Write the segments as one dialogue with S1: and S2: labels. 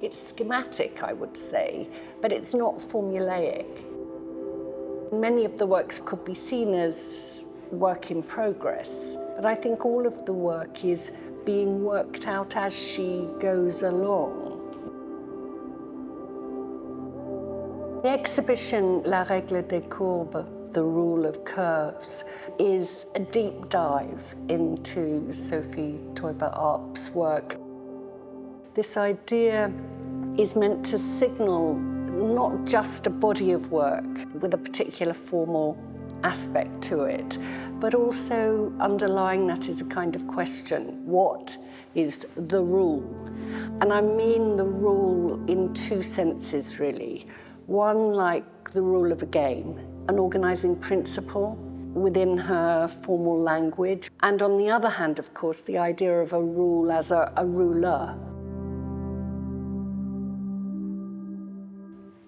S1: It's schematic, I would say, but it's not formulaic. Many of the works could be seen as work in progress, but I think all of the work is being worked out as she goes along. The exhibition La Règle des courbes, the rule of curves, is a deep dive into Sophie Taeuber-Arp's work. This idea is meant to signal not just a body of work with a particular formal aspect to it, but also underlying that is a kind of question: what is the rule? And I mean the rule in two senses, really. One, like the rule of a game, an organizing principle within her formal language. And on the other hand, of course, the idea of a rule as a ruler.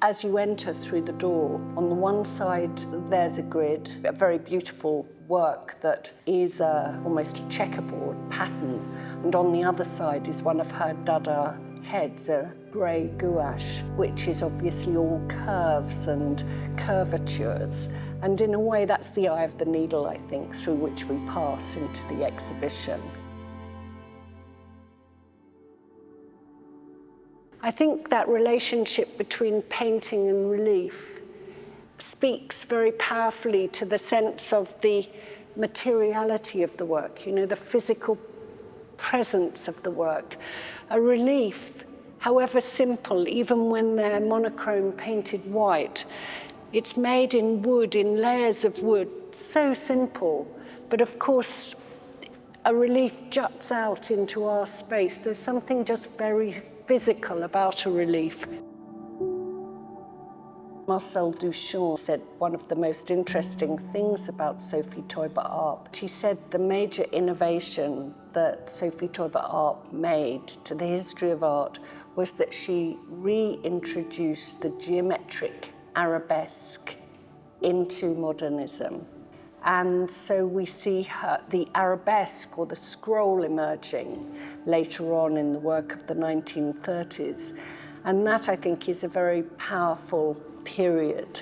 S1: As you enter through the door, on the one side there's a grid, a very beautiful work that is almost a checkerboard pattern, and on the other side is one of her Dada heads, a grey gouache, which is obviously all curves and curvatures. And in a way that's the eye of the needle, I think, through which we pass into the exhibition. I think that relationship between painting and relief speaks very powerfully to the sense of the materiality of the work, you know, the physical presence of the work. A relief, however simple, even when they're monochrome painted white, it's made in wood, in layers of wood, so simple, but of course a relief juts out into our space. There's something just very physical about a relief. Marcel Duchamp said one of the most interesting things about Sophie Taeuber-Arp. He said the major innovation that Sophie Taeuber-Arp made to the history of art was that she reintroduced the geometric arabesque into modernism. And so we see the arabesque or the scroll emerging later on in the work of the 1930s. And that, I think, is a very powerful period.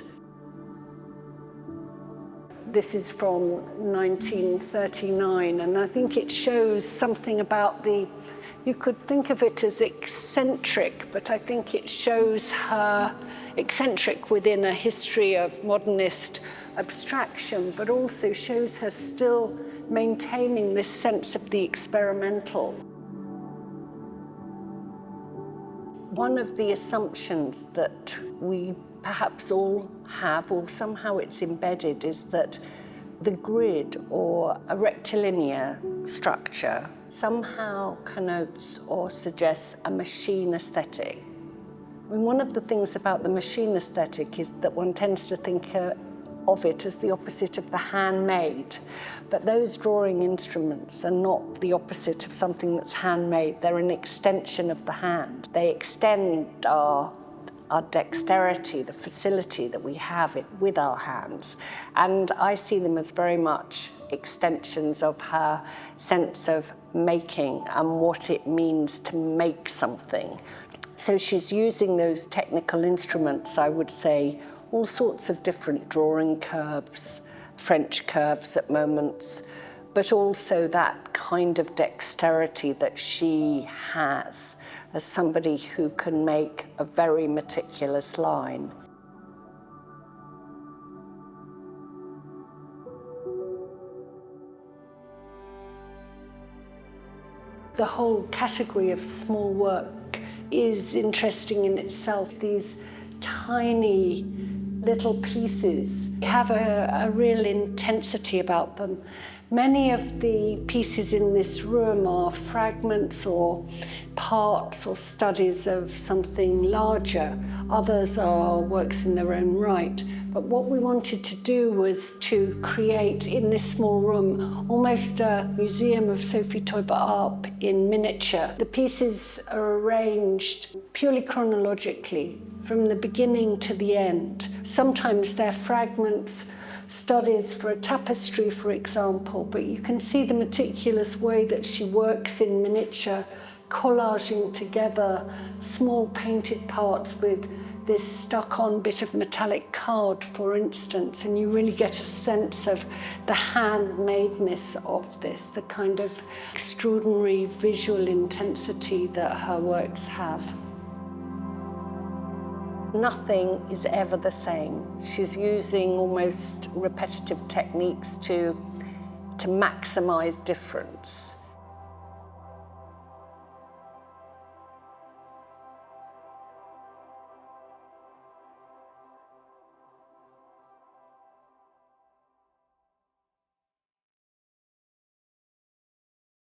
S1: This is from 1939, and I think it shows something about you could think of it as eccentric, but I think it shows her eccentric within a history of modernist abstraction, but also shows her still maintaining this sense of the experimental. One of the assumptions that we perhaps all have, or somehow it's embedded, is that the grid or a rectilinear structure somehow connotes or suggests a machine aesthetic. I mean, one of the things about the machine aesthetic is that one tends to think of it as the opposite of the handmade. But those drawing instruments are not the opposite of something that's handmade. They're an extension of the hand. They extend our dexterity, the facility that we have with our hands. And I see them as very much extensions of her sense of making and what it means to make something. So she's using those technical instruments, I would say, all sorts of different drawing curves, French curves at moments, but also that kind of dexterity that she has as somebody who can make a very meticulous line. The whole category of small work is interesting in itself. These tiny little pieces have a real intensity about them. Many of the pieces in this room are fragments or parts or studies of something larger. Others are works in their own right. But what we wanted to do was to create in this small room almost a museum of Sophie Taeuber-Arp in miniature. The pieces are arranged purely chronologically from the beginning to the end. Sometimes they're fragments, studies for a tapestry, for example, but you can see the meticulous way that she works in miniature collaging together small painted parts with this stuck-on bit of metallic card, for instance, and you really get a sense of the handmadeness of this, the kind of extraordinary visual intensity that her works have. Nothing is ever the same. She's using almost repetitive techniques to maximize difference.